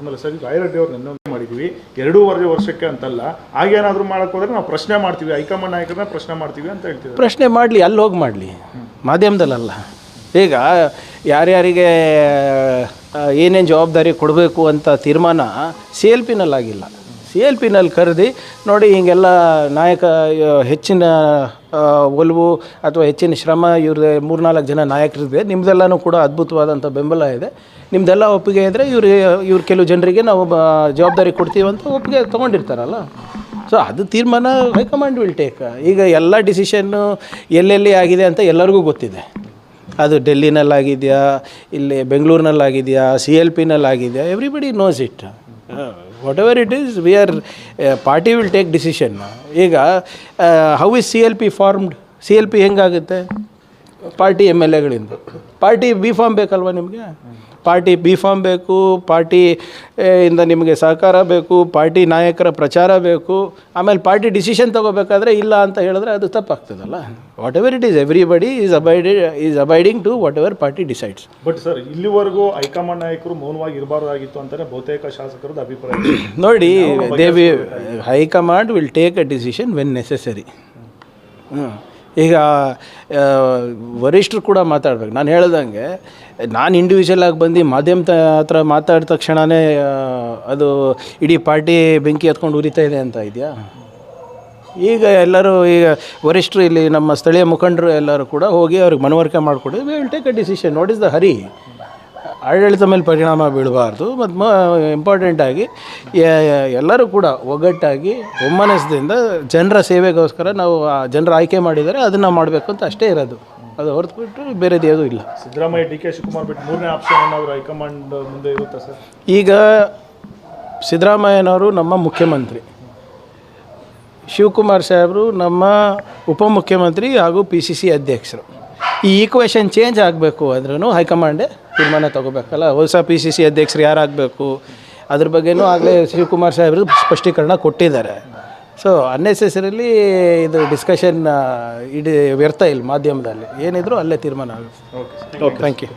ಆಮೇಲೆ ಸರ್ ರಾಯರೆಡ್ಡಿ ಅವ್ರು ನೆನ್ನೆ ಮಾಡಿದ್ವಿ 2.5 ವರ್ಷಕ್ಕೆ ಅಂತಲ್ಲ, ಹಾಗೇನಾದರೂ ಮಾಡೋಕ್ಕೆ ಹೋದರೆ ನಾವು ಪ್ರಶ್ನೆ ಮಾಡ್ತೀವಿ, ಹೈಕಮಾಂಡ್ ನಾಯಕರನ್ನ ಪ್ರಶ್ನೆ ಮಾಡ್ತೀವಿ ಅಂತ ಹೇಳ್ತೀವಿ. ಪ್ರಶ್ನೆ ಮಾಡಲಿ, ಅಲ್ಲಿ ಹೋಗಿ ಮಾಡಲಿ, ಮಾಧ್ಯಮದಲ್ಲಲ್ಲ. ಈಗ ಯಾರ್ಯಾರಿಗೆ ಏನೇನು ಜವಾಬ್ದಾರಿ ಕೊಡಬೇಕು ಅಂತ ತೀರ್ಮಾನ CLPನಲ್ಲಾಗಿಲ್ಲ. CLPನಲ್ಲಿ ಕರೆದು ನೋಡಿ ಹಿಂಗೆಲ್ಲ ನಾಯಕ ಹೆಚ್ಚಿನ ಒಲವು ಅಥವಾ ಹೆಚ್ಚಿನ ಶ್ರಮ ಇವ್ರದ್ದು 3-4 ಜನ ನಾಯಕರಿದೆ, ನಿಮ್ಮದೆಲ್ಲನೂ ಕೂಡ ಅದ್ಭುತವಾದಂಥ ಬೆಂಬಲ ಇದೆ, ನಿಮ್ಮದೆಲ್ಲ ಒಪ್ಪಿಗೆ ಇದ್ದರೆ ಇವ್ರು ಕೆಲವು ಜನರಿಗೆ ನಾವು ಜವಾಬ್ದಾರಿ ಕೊಡ್ತೀವಿ ಅಂತ ಒಪ್ಪಿಗೆ ತೊಗೊಂಡಿರ್ತಾರಲ್ಲ. ಸೊ ಅದು ತೀರ್ಮಾನ ಹೈಕಮಾಂಡ್ ವಿಲ್ ಟೇಕ್. ಈಗ ಎಲ್ಲ ಡಿಸಿಷನ್ನು ಎಲ್ಲೆಲ್ಲಿ ಆಗಿದೆ ಅಂತ ಎಲ್ಲರಿಗೂ ಗೊತ್ತಿದೆ. ಅದು ಡೆಲ್ಲಿನಲ್ಲಾಗಿದೆಯಾ, ಇಲ್ಲಿ ಬೆಂಗಳೂರಿನಲ್ಲಾಗಿದೆಯಾ, CLPನಲ್ಲಾಗಿದೆಯಾ, everybody knows it. Whatever it is, we are party will take decision. ಈಗ how is CLP formed? CLP ಹೆಂಗಾಗುತ್ತೆ? ಪಾರ್ಟಿ MLAಗಳಿಂದ. ಪಾರ್ಟಿ ಬಿ ಫಾರ್ಮ್ ಬೇಕಲ್ವ ನಿಮಗೆ? ಪಾರ್ಟಿ ಬಿ ಫಾರ್ಮ್ ಬೇಕು, ಪಾರ್ಟಿ ಇಂದ ನಿಮಗೆ ಸಹಕಾರ ಬೇಕು, ಪಾರ್ಟಿ ನಾಯಕರ ಪ್ರಚಾರ ಬೇಕು, ಆಮೇಲೆ ಪಾರ್ಟಿ ಡಿಸಿಷನ್ ತೊಗೋಬೇಕಾದ್ರೆ ಇಲ್ಲ ಅಂತ ಹೇಳಿದ್ರೆ ಅದು ತಪ್ಪಾಗ್ತದಲ್ಲ. Whatever it is, everybody is abiding to whatever party decides. But sir, ಇಲ್ಲಿವರೆಗೂ ಹೈಕಮಾಂಡ್ ನಾಯಕರು ಮೌನವಾಗಿ ಇರಬಾರ್ದಾಗಿತ್ತು ಅಂತಲೇ ಬಹುತೇಕ ಶಾಸಕರದ ಅಭಿಪ್ರಾಯ. ನೋಡಿ, high command will take a decision when necessary. ಈಗ ವರಿಷ್ಠರು ಕೂಡ ಮಾತಾಡ್ಬೇಕು. ನಾನು ಹೇಳ್ದಂಗೆ ನಾನು ಇಂಡಿವಿಜುವಲ್ ಆಗಿ ಬಂದು ಮಾಧ್ಯಮದ ಹತ್ರ ಮಾತಾಡಿದ ತಕ್ಷಣವೇ ಅದು ಇಡೀ ಪಾರ್ಟಿ ಬೆಂಕಿ ಹತ್ಕೊಂಡು ಉರಿತಾ ಇದೆ ಅಂತ ಇದೆಯಾ? ಈಗ ಎಲ್ಲರೂ ಈಗ ವರಿಷ್ಠರು ಇಲ್ಲಿ ನಮ್ಮ ಸ್ಥಳೀಯ ಮುಖಂಡರು ಎಲ್ಲರೂ ಕೂಡ ಹೋಗಿ ಅವ್ರಿಗೆ ಮನವರಿಕೆ ಮಾಡಿಕೊಡಿ, we will take a decision. What is the hurry? ಆಡಳಿತ ಮೇಲೆ ಪರಿಣಾಮ ಬೀಳಬಾರ್ದು. ಮತ್ತು ಇಂಪಾರ್ಟೆಂಟಾಗಿ ಎಲ್ಲರೂ ಕೂಡ ಒಗ್ಗಟ್ಟಾಗಿ ಒಮ್ಮನಸ್ಸಿಂದ ಜನರ ಸೇವೆಗೋಸ್ಕರ ನಾವು ಜನರ ಆಯ್ಕೆ ಮಾಡಿದರೆ ಅದನ್ನು ಮಾಡಬೇಕು ಅಂತ ಅಷ್ಟೇ ಇರೋದು. ಅದು ಹೊರತುಬಿಟ್ಟು ಬೇರೆದು ಯಾವುದೂ ಇಲ್ಲ. ಸಿದ್ದರಾಮಯ್ಯ ಡಿ ಕೆ ಶಿವಕುಮಾರ್ ಬಿಟ್ಟು 3ನೇ ಆಪ್ಷನ್ ಏನಾದರೂ ಹೈಕಮಾಂಡ್ ಮುಂದೆ ಇರುತ್ತಾ ಸರ್? ಈಗ ಸಿದ್ದರಾಮಯ್ಯನವರು ನಮ್ಮ ಮುಖ್ಯಮಂತ್ರಿ, ಶಿವಕುಮಾರ್ ಸಾಹೇಬರು ನಮ್ಮ ಉಪಮುಖ್ಯಮಂತ್ರಿ ಹಾಗೂ PCC ಅಧ್ಯಕ್ಷರು. ಈ ಈಕ್ವೇಷನ್ ಚೇಂಜ್ ಆಗಬೇಕು ಅಂದ್ರೂ ಹೈಕಮಾಂಡೇ ತೀರ್ಮಾನ ತೊಗೋಬೇಕಲ್ಲ. ಹೊಸ PCC ಅಧ್ಯಕ್ಷರು ಯಾರಾಗಬೇಕು ಅದ್ರ ಬಗ್ಗೆನೂ ಆಗಲೇ ಶಿವಕುಮಾರ್ ಸಾಹೇಬರು ಸ್ಪಷ್ಟೀಕರಣ ಕೊಟ್ಟಿದ್ದಾರೆ. ಸೊ ಅನ್ನೆಸೆಸರಿಲಿ ಇದು ಡಿಸ್ಕಷನ್ ಇಡೀ ವ್ಯರ್ಥ ಇಲ್ಲ. ಮಾಧ್ಯಮದಲ್ಲಿ ಏನಿದ್ರು ಅಲ್ಲೇ ತೀರ್ಮಾನ ಆಗುತ್ತೆ. Okay, thank you.